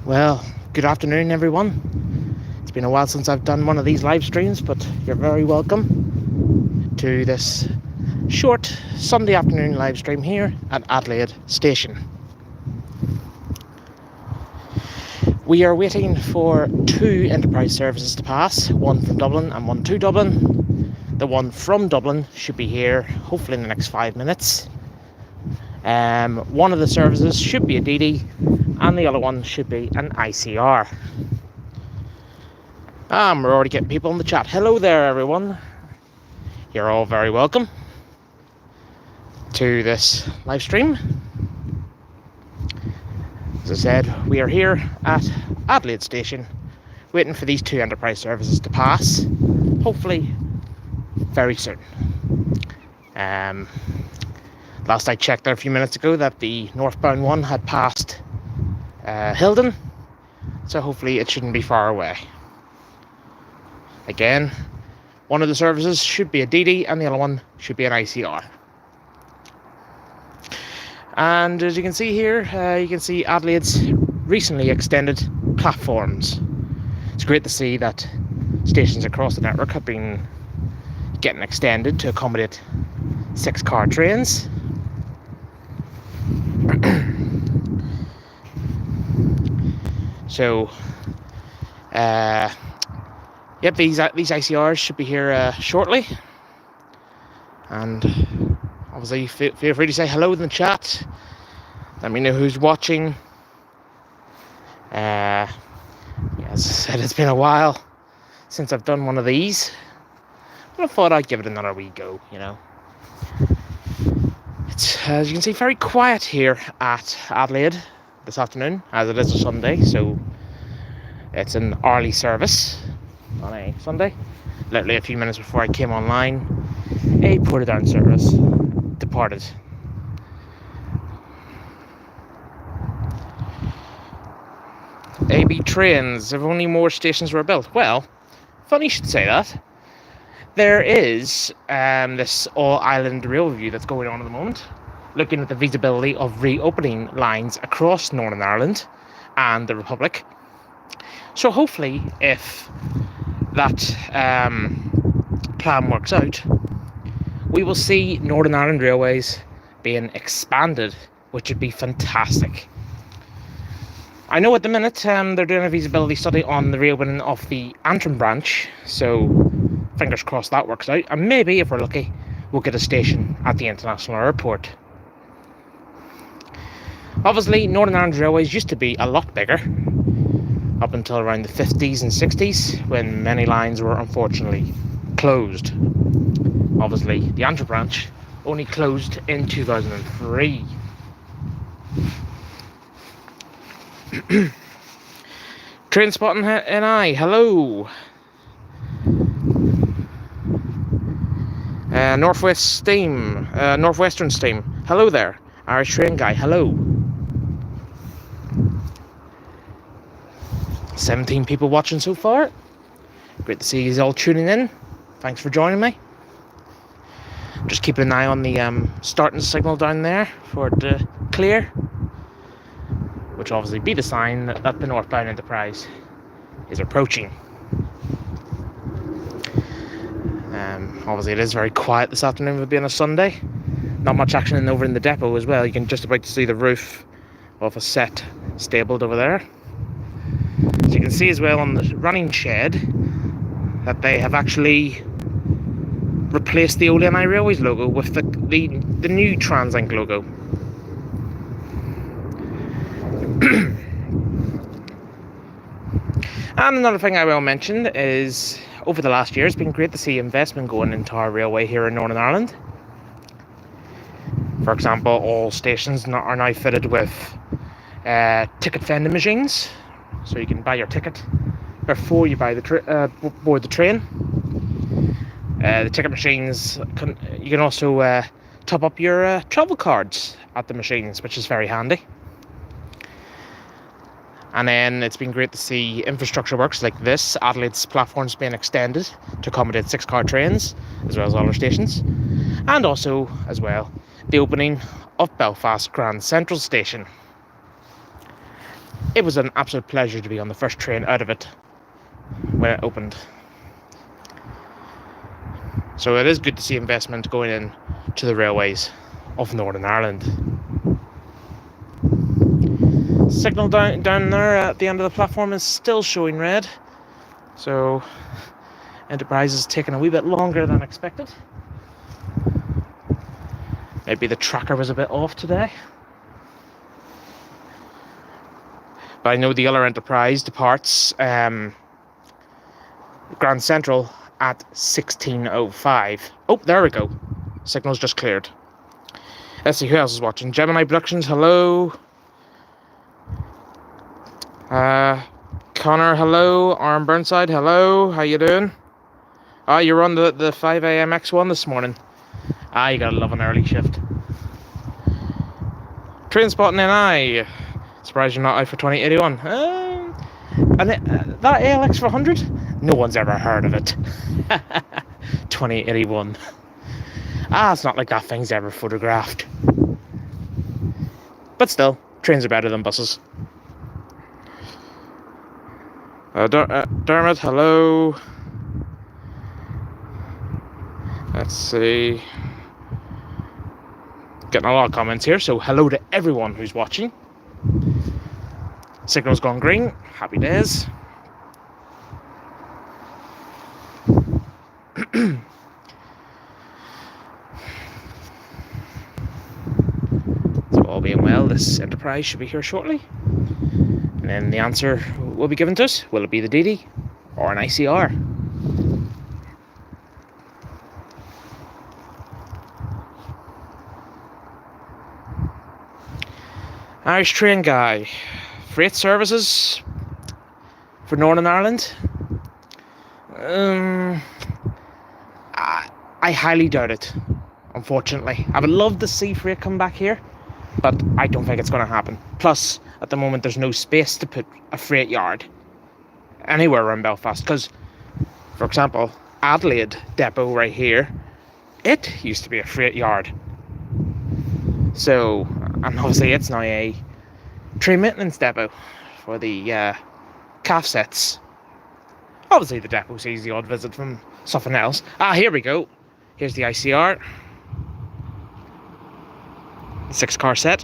Well, good afternoon, everyone. It's been a while since I've done one of these live streams, but you're very welcome to this short Sunday afternoon live stream here at Adelaide Station. We are waiting for two enterprise services to pass, one from Dublin and one to Dublin. The one from Dublin should be here hopefully in the next 5 minutes. One of the services should be a DD and the other one should be an ICR. We're already getting people in the chat. Hello there, everyone. You're all very welcome to this live stream. As I said, we are here at Adelaide Station waiting for these two enterprise services to pass, hopefully very soon. Last I checked there a few minutes ago that the northbound one had passed Hilden, so hopefully it shouldn't be far away. Again, one of the services should be a DD and the other one should be an ICR. And as you can see here, you can see Adelaide's recently extended platforms. It's great to see that stations across the network have been getting extended to accommodate 6-car trains. So, yep, these ICRs should be here shortly. And obviously, feel free to say hello in the chat. Let me know who's watching. Yeah, as I said, it's been a while since I've done one of these. But I thought I'd give it another wee go, you know. It's, as you can see, very quiet here at Adelaide this afternoon, as it is a Sunday, so it's an early service on a Sunday. Literally a few minutes before I came online, a Portadown service departed. AB trains, if only more stations were built. Well, funny you should say that. There is this all-island rail review that's going on at the moment, looking at the feasibility of reopening lines across Northern Ireland and the Republic. So hopefully, if that plan works out, we will see Northern Ireland Railways being expanded, which would be fantastic. I know at the minute they're doing a feasibility study on the reopening of the Antrim branch, so fingers crossed that works out, and maybe, if we're lucky, we'll get a station at the international airport. Obviously, Northern Ireland Railways used to be a lot bigger, up until around the 50s and 60s, when many lines were unfortunately closed. Obviously, the Antrim branch only closed in 2003. Train spotting NI, hello. Northwestern Steam, hello there. Irish Train Guy, hello. 17 people watching so far. Great to see you all tuning in. Thanks for joining me. Just keep an eye on the starting signal down there for it to clear, which will obviously be the sign that the northbound enterprise is approaching. Obviously it is very quiet this afternoon for being a Sunday. Not much action over in the depot as well. You can just about see the roof of a set stabled over there. As you can see as well on the running shed that they have actually replaced the old NI Railways logo with the new TransLink logo. And another thing I will mention is, over the last year, it's been great to see investment going into our railway here in Northern Ireland. For example, all stations are now fitted with ticket vending machines, so you can buy your ticket before you buy board the train. The ticket machines, you can also top up your travel cards at the machines, which is very handy. And then it's been great to see infrastructure works like this. Adelaide's platforms being extended to accommodate 6-car trains, as well as other stations. And also, as well, the opening of Belfast Grand Central Station. it was an absolute pleasure to be on the first train out of it when it opened. So it is good to see investment going in to the railways of Northern Ireland. Signal down there at the end of the platform is still showing red, so Enterprise is taking a wee bit longer than expected. Maybe the tracker was a bit off today. But I know the other Enterprise departs Grand Central at 16:05. Oh, there we go. Signal's just cleared. Let's see who else is watching. Gemini Productions, hello. Connor, hello. Aaron Burnside, hello. How you doing? Ah, you're on the 5 a.m. X1 this morning. Ah, you gotta love an early shift. Train spotting NI. Surprised you're not out for 2081. And that ALX 400? No one's ever heard of it. 2081. It's not like that thing's ever photographed. But still, trains are better than buses. Dermot, hello. Let's see. Getting a lot of comments here, so hello to everyone who's watching. Signal's gone green. Happy days. So all being well, this Enterprise should be here shortly. And then the answer will be given to us. Will it be the DD or an ICR? Irish train guy. Freight services for Northern Ireland? I highly doubt it, unfortunately. I would love to see freight come back here, but I don't think it's going to happen. Plus, at the moment, there's no space to put a freight yard anywhere around Belfast, because, for example, Adelaide depot right here, it used to be a freight yard. So, and obviously it's now a train maintenance depot for the calf sets. Obviously the depot sees the odd visit from something else. Here we go. Here's the ICR. 6-car set.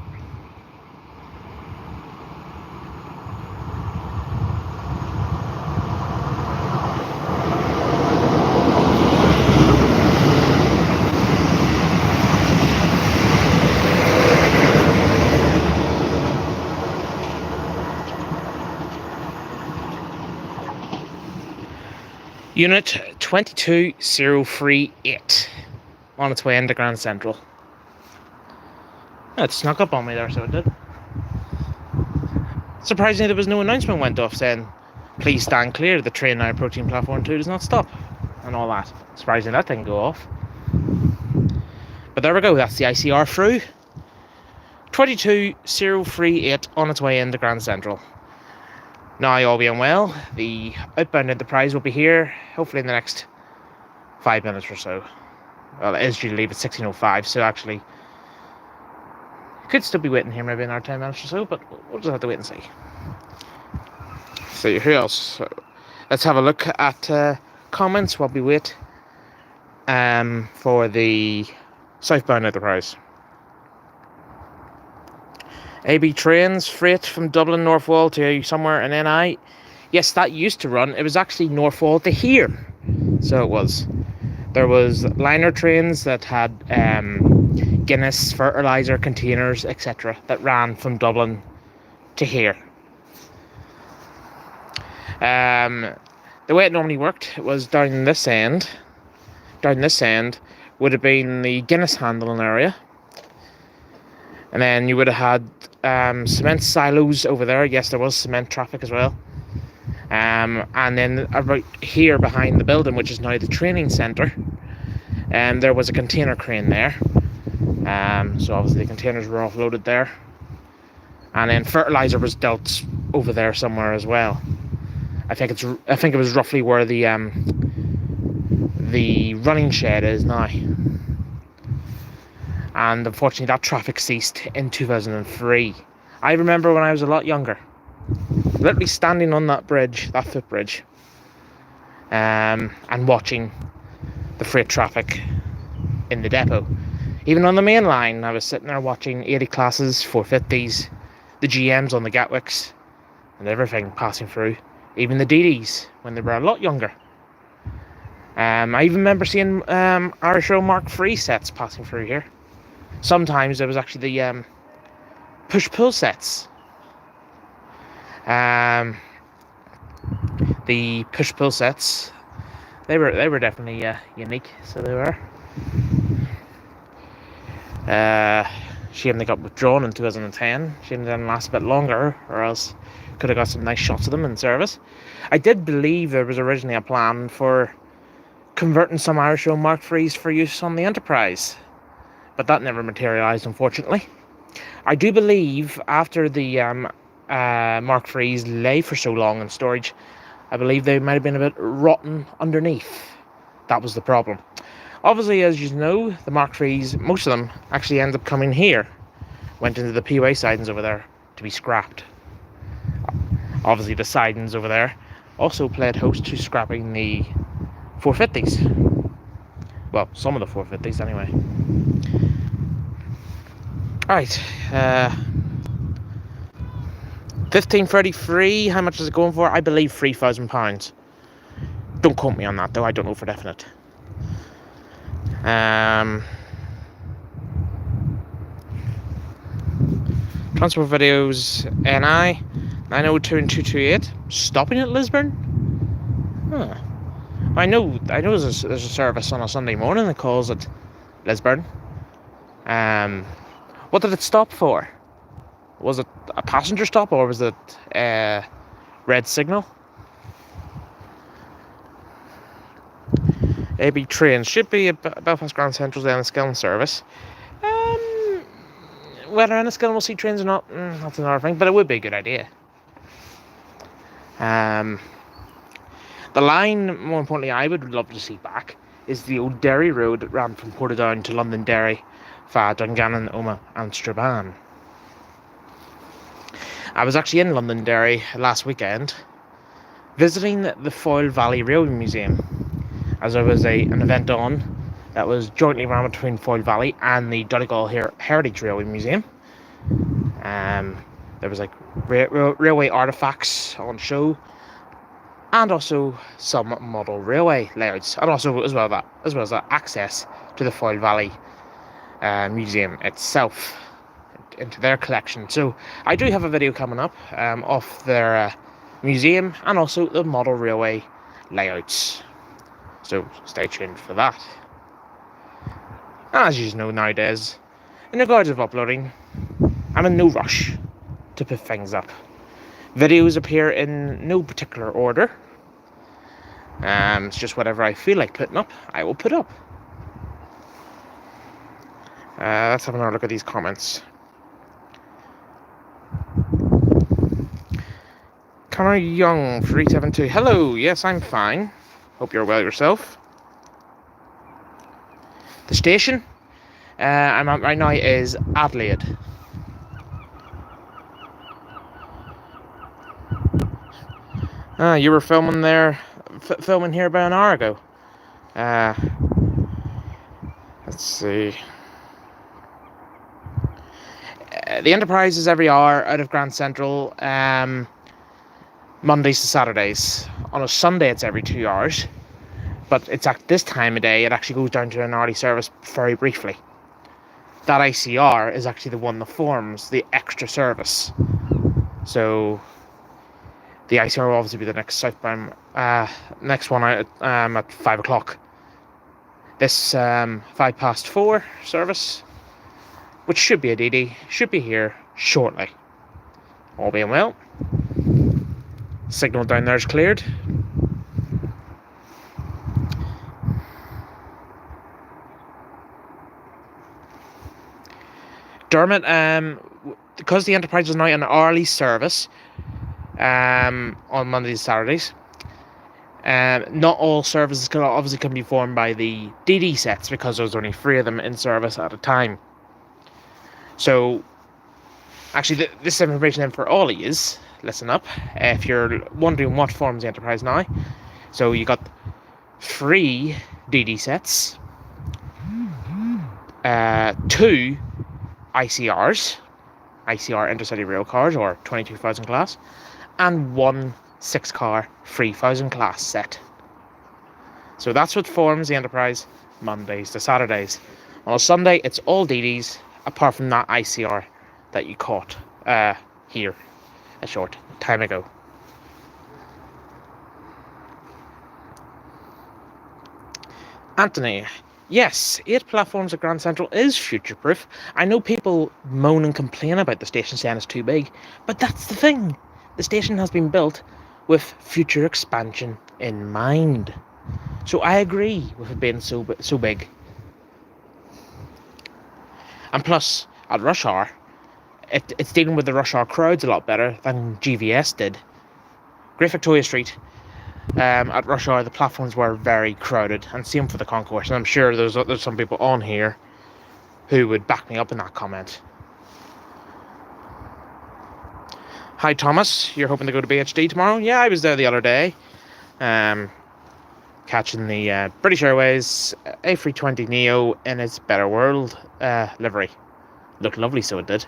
Unit 22038 on its way into Grand Central. It snuck up on me there, so it did. Surprisingly, there was no announcement went off saying, please stand clear, the train now approaching platform 2 does not stop, and all that. Surprisingly, that didn't go off. But there we go, that's the ICR through. 22038 on its way into Grand Central. Now, all being well, the outbound Enterprise will be here, hopefully in the next 5 minutes or so. Well, it is due to leave at 16:05, so actually, could still be waiting here maybe another 10 minutes or so, but we'll just have to wait and see. So, who else? So, let's have a look at comments while we wait for the southbound Enterprise. AB Trains, freight from Dublin Northwall to somewhere in NI. Yes, that used to run. It was actually Northwall to here. So it was. There was liner trains that had Guinness, fertiliser, containers, etc. that ran from Dublin to here. The way it normally worked was down this end. Down this end would have been the Guinness handling area. And then you would have had cement silos over there. Yes, there was cement traffic as well. And then about here behind the building, which is now the training centre, there was a container crane there. So obviously the containers were offloaded there. And then fertiliser was dealt over there somewhere as well. I think it was roughly where the running shed is now. And unfortunately that traffic ceased in 2003. I remember when I was a lot younger. literally standing on that bridge, that footbridge, and watching the freight traffic in the depot. Even on the main line, I was sitting there watching 80 classes, 450s, the GMs on the Gatwicks, and everything passing through. Even the DDs when they were a lot younger. I even remember seeing Irish Row Mark III sets passing through here. Sometimes there was actually the push-pull sets. The push-pull sets, they were definitely unique. So they were. Shame they got withdrawn in 2010. Shame they didn't last a bit longer, or else could have got some nice shots of them in service. I did believe there was originally a plan for converting some Irish Row Mark IIIs for use on the Enterprise, but that never materialised, unfortunately. I do believe after the Mark IIIs lay for so long in storage, I believe they might have been a bit rotten underneath. That was the problem. Obviously, as you know, the Mark IIIs, most of them actually end up coming here. Went into the POA sidings over there to be scrapped. Obviously, the sidings over there also played host to scrapping the 450s. Well, some of the 450s anyway. Right, 1533, how much is it going for? I believe £3,000. Don't quote me on that though, I don't know for definite. Transport videos NI 902 and 228, stopping at Lisburn? Huh. I know there's a service on a Sunday morning that calls at Lisburn. What did it stop for? Was it a passenger stop or was it red signal? AB trains should be at Belfast Grand Central's Enniskillen service. Whether Enniskillen will see trains or not, that's another thing, but it would be a good idea. The line, more importantly, I would love to see back is the old Derry Road that ran from Portadown to Londonderry via Dungannon, Omagh and Strabane. I was actually in Londonderry last weekend visiting the Foyle Valley Railway Museum, as there was an event on that was jointly run between Foyle Valley and the Donegal Heritage Railway Museum. There was like railway artefacts on show, and also some model railway layouts, and also as well as access to the Foyle Valley Museum itself, into their collection. So I do have a video coming up of their museum and also the model railway layouts. So stay tuned for that. As you know nowadays, in regards of uploading, I'm in no rush to put things up. Videos appear in no particular order. It's just whatever I feel like putting up, I will put up. Let's have another look at these comments. Connor Young 372. Hello, yes, I'm fine. Hope you're well yourself. The station I'm at right now is Adelaide. You were filming there, filming here about an hour ago. Let's see. The Enterprise is every hour out of Grand Central, Mondays to Saturdays. On a Sunday, it's every 2 hours. But it's at this time of day, it actually goes down to an hourly service very briefly. That ICR is actually the one that forms the extra service. So the ICR will obviously be the next southbound, next one out at 5 o'clock. This 4:05 service, which should be a DD, should be here shortly. All being well. Signal down there is cleared. Dermot, because the Enterprise is now an hourly service on Mondays and Saturdays, not all services can be formed by the DD sets, because there's only 3 of them in service at a time. So, actually, this information then for all of yous, listen up. If you're wondering what forms the Enterprise now, so you got 3 DD sets, 2 ICRs, ICR intercity rail cars or 22,000 class, and 1 6-car 3,000 class set. So that's what forms the Enterprise Mondays to Saturdays. On a Sunday, it's all DDs, apart from that ICR that you caught here a short time ago. Anthony, yes, 8 platforms at Grand Central is future-proof. I know people moan and complain about the station saying it's too big, but that's the thing. The station has been built with future expansion in mind. So I agree with it being so big. And plus, at rush hour, it's dealing with the rush hour crowds a lot better than GVS did. Great Victoria Street, at rush hour, the platforms were very crowded, and same for the concourse. And I'm sure there's some people on here who would back me up in that comment. Hi Thomas, you're hoping to go to BHD tomorrow? Yeah, I was there the other day, catching the British Airways A320neo in its Better World livery. Looked lovely, so it did.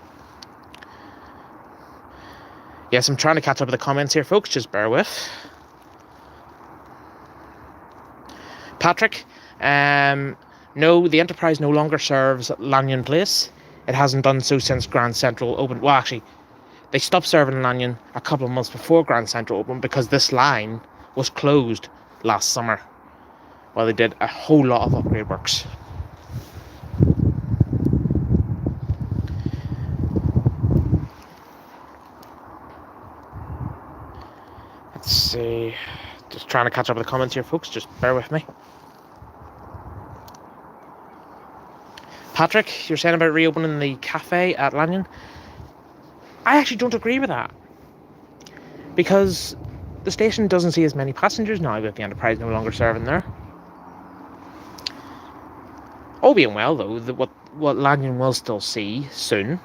Yes, I'm trying to catch up with the comments here, folks. Just bear with. Patrick, no, the Enterprise no longer serves Lanyon Place. It hasn't done so since Grand Central opened. Well, actually, they stopped serving Lanyon a couple of months before Grand Central opened because this line was closed last summer while they did a whole lot of upgrade works. Let's see. Just trying to catch up with the comments here, folks. Just bear with me. Patrick, you're saying about reopening the cafe at Lanyon. I actually don't agree with that, because the station doesn't see as many passengers now with the Enterprise no longer serving there. All being well, though, what Lanyon will still see soon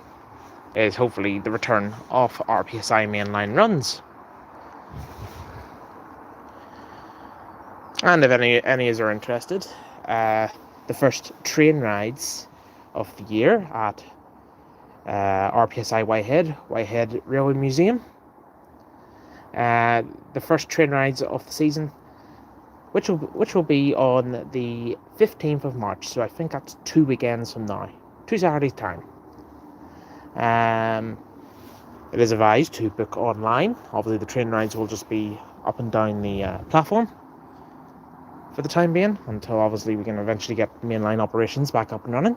is hopefully the return of RPSI mainline runs. And if any are interested, the first train rides of the year at RPSI Whitehead Railway Museum. The first train rides of the season, which will be on the 15th of March. So I think that's 2 weekends from now, 2 Saturdays time. It is advised to book online. Obviously, the train rides will just be up and down the platform for the time being, until obviously we can eventually get mainline operations back up and running.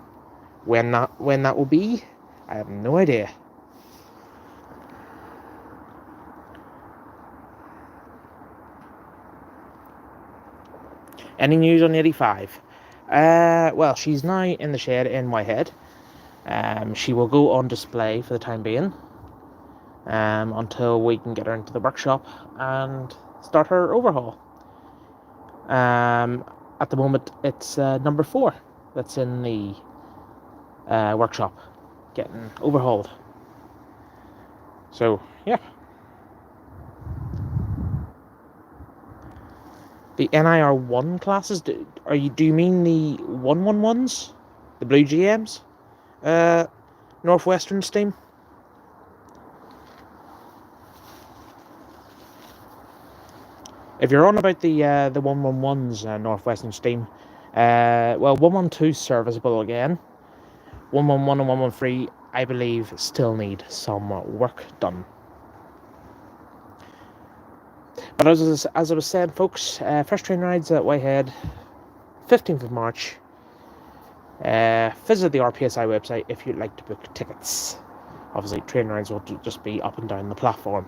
When that will be, I have no idea. Any news on 85? Well, she's now in the shed in Whitehead. She will go on display for the time being, until we can get her into the workshop and start her overhaul. At the moment, it's number 4 that's in the workshop getting overhauled. So yeah, the NIR1 classes. Do you mean the 111s, the blue GMs, Northwestern steam? If you're on about the 111s, Northwestern steam, well, 112 serviceable again. 111 and 113, I believe, still need some work done. But as I was saying, folks, first train rides at Whitehead, 15th of March. Visit the RPSI website if you'd like to book tickets. Obviously, train rides will just be up and down the platform.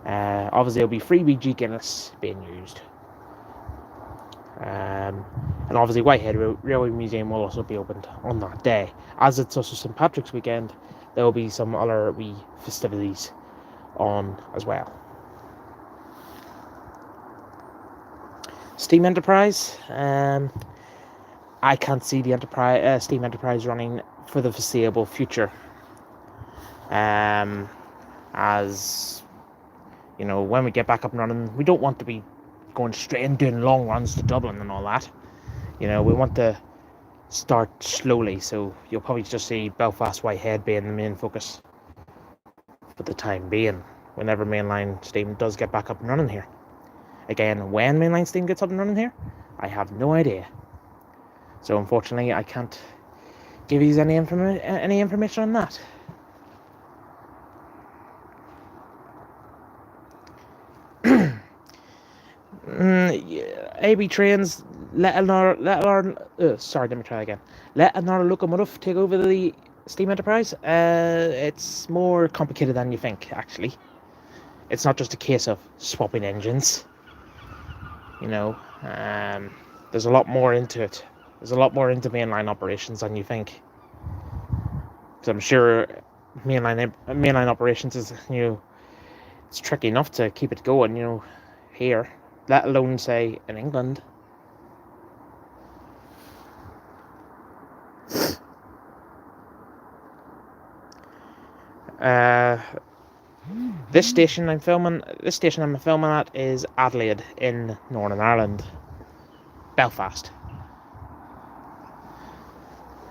Obviously, there'll be free BG Guinness being used. And obviously Whitehead Railway Museum will also be opened on that day. As it's also St. Patrick's weekend, there will be some other wee festivities on as well. Steam Enterprise, I can't see the Steam Enterprise running for the foreseeable future. as you know, when we get back up and running, we don't want to be going straight and doing long runs to Dublin and all that. You know, we want to start slowly, so you'll probably just see Belfast Whitehead being the main focus for the time being, whenever mainline steam does get back up and running here. Again, when mainline steam gets up and running here, I have no idea. So unfortunately, I can't give you any information on that. AB trains let another locomotive take over the steam enterprise. It's more complicated than you think, actually. It's not just a case of swapping engines. You know, there's a lot more into it. There's a lot more into mainline operations than you think. Because I'm sure mainline operations is, you know, it's tricky enough to keep it going, you know, here, let alone say in England. This station I'm filming at is Adelaide in Northern Ireland, Belfast.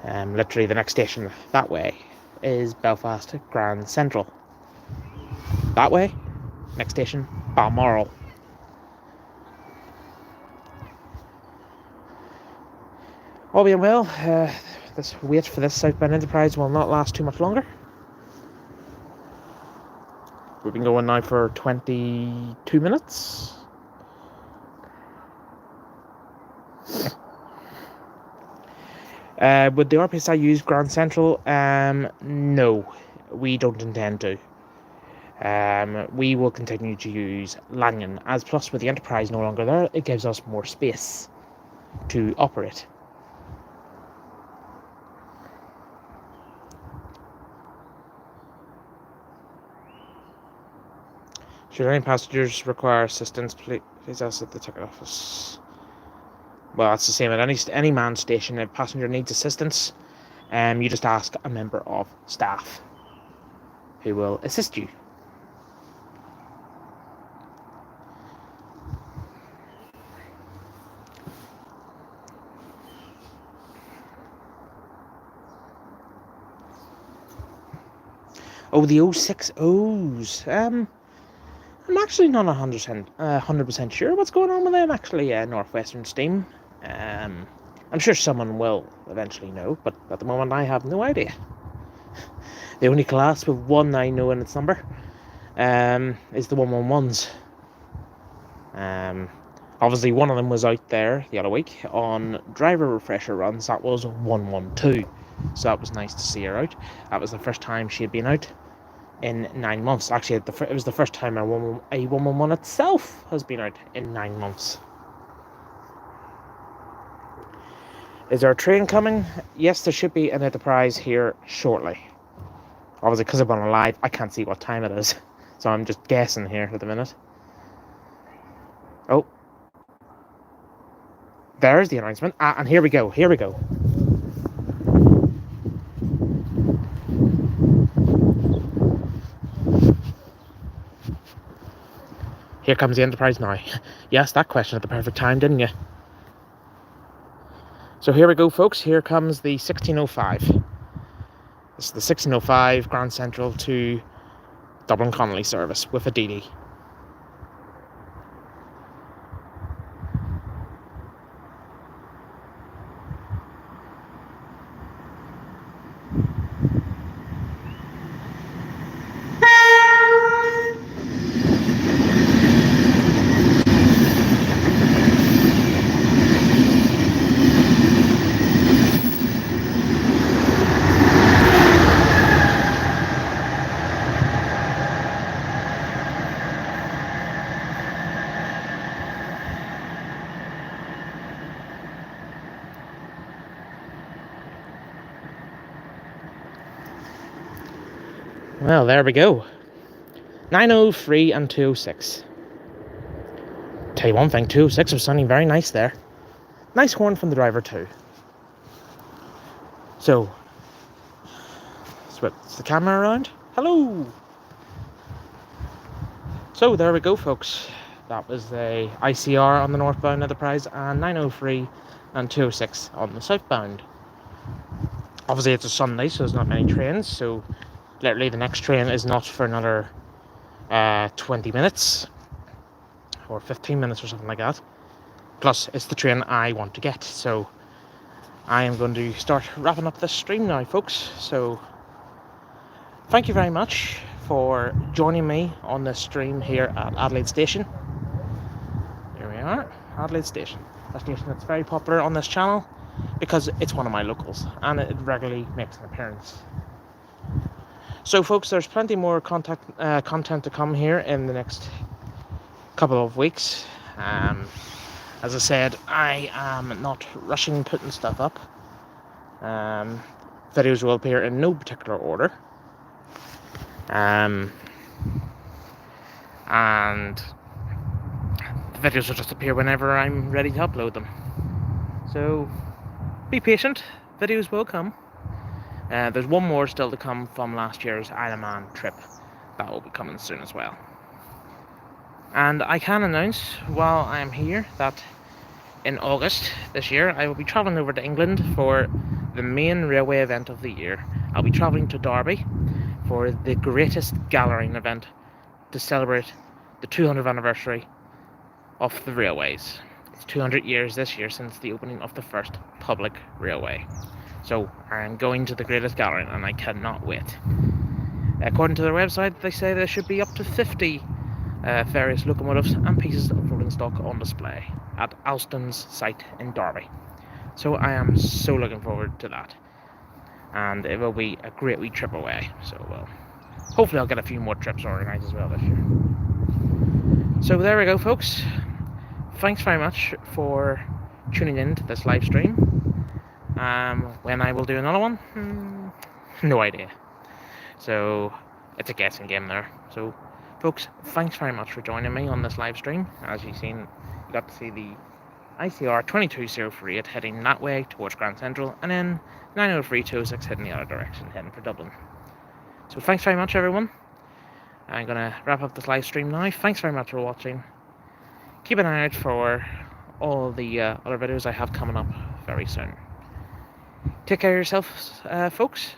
Literally the next station that way is Belfast Grand Central. That way, next station, Balmoral. All being well, this wait for this southbound enterprise will not last too much longer. We've been going now for 22 minutes. Would the RPSI use Grand Central? No, we don't intend to. We will continue to use Lanyon, as plus with the Enterprise no longer there, it gives us more space to operate. Should any passengers require assistance, please ask at the ticket office. Well, it's the same at any manned station. If a passenger needs assistance, you just ask a member of staff who will assist you. Oh, the 060s. I'm actually not 100% sure what's going on with them, actually, Northwestern Steam. I'm sure someone will eventually know, but at the moment I have no idea. The only class with one I know in its number is the 111s. Obviously one of them was out there the other week on driver refresher runs. That was 112, so that was nice to see her out. That was the first time she had been out in 9 months. Actually, it was the first time a 111 itself has been out in 9 months. Is there a train coming? Yes, there should be an Enterprise here shortly. Obviously, because I'm on a live, I can't see what time it is, so I'm just guessing here at the minute. Oh, there's the announcement. And here we go. Here comes the Enterprise now. You asked that question at the perfect time, didn't you? So here we go, folks. Here comes the 1605. This is the 1605 Grand Central to Dublin Connolly service with a DD. Well, there we go. 903 and 206. Tell you one thing, 206 was sounding very nice there. Nice horn from the driver too. So, switch the camera around. Hello! So there we go, folks. That was the ICR on the northbound Enterprise and 903 and 206 on the southbound. Obviously it's a Sunday, so there's not many trains, so literally the next train is not for another 20 minutes or 15 minutes or something like that. Plus it's the train I want to get, so I am going to start wrapping up this stream now, folks. So thank you very much for joining me on this stream here at Adelaide Station. Here we are, Adelaide Station. A station that's very popular on this channel because it's one of my locals and it regularly makes an appearance. So folks, there's plenty more content to come here in the next couple of weeks. As I said, I am not rushing putting stuff up. Videos will appear in no particular order. And the videos will just appear whenever I'm ready to upload them. So be patient, videos will come. There's one more still to come from last year's Isle of Man trip. That will be coming soon as well. And I can announce while I am here that in August this year I will be travelling over to England for the main railway event of the year. I'll be travelling to Derby for the greatest gathering event to celebrate the 200th anniversary of the railways. It's 200 years this year since the opening of the first public railway. So I am going to the greatest gathering and I cannot wait. According to their website, they say there should be up to 50 various locomotives and pieces of rolling stock on display at Alston's site in Derby. So I am so looking forward to that. And it will be a great wee trip away. So well, hopefully I'll get a few more trips organised as well this year. So there we go, folks. Thanks very much for tuning in to this live stream. When I will do another one, no idea. So it's a guessing game there. So folks, thanks very much for joining me on this live stream. As you've seen, you got to see the ICR 22038 heading that way towards Grand Central, and then 903 206 heading the other direction, heading for Dublin. So thanks very much, everyone. I'm going to wrap up this live stream now. Thanks very much for watching. Keep an eye out for all the other videos I have coming up very soon. Take care of yourselves, folks,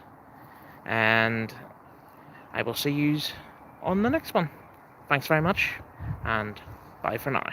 and I will see you on the next one. Thanks very much, and bye for now.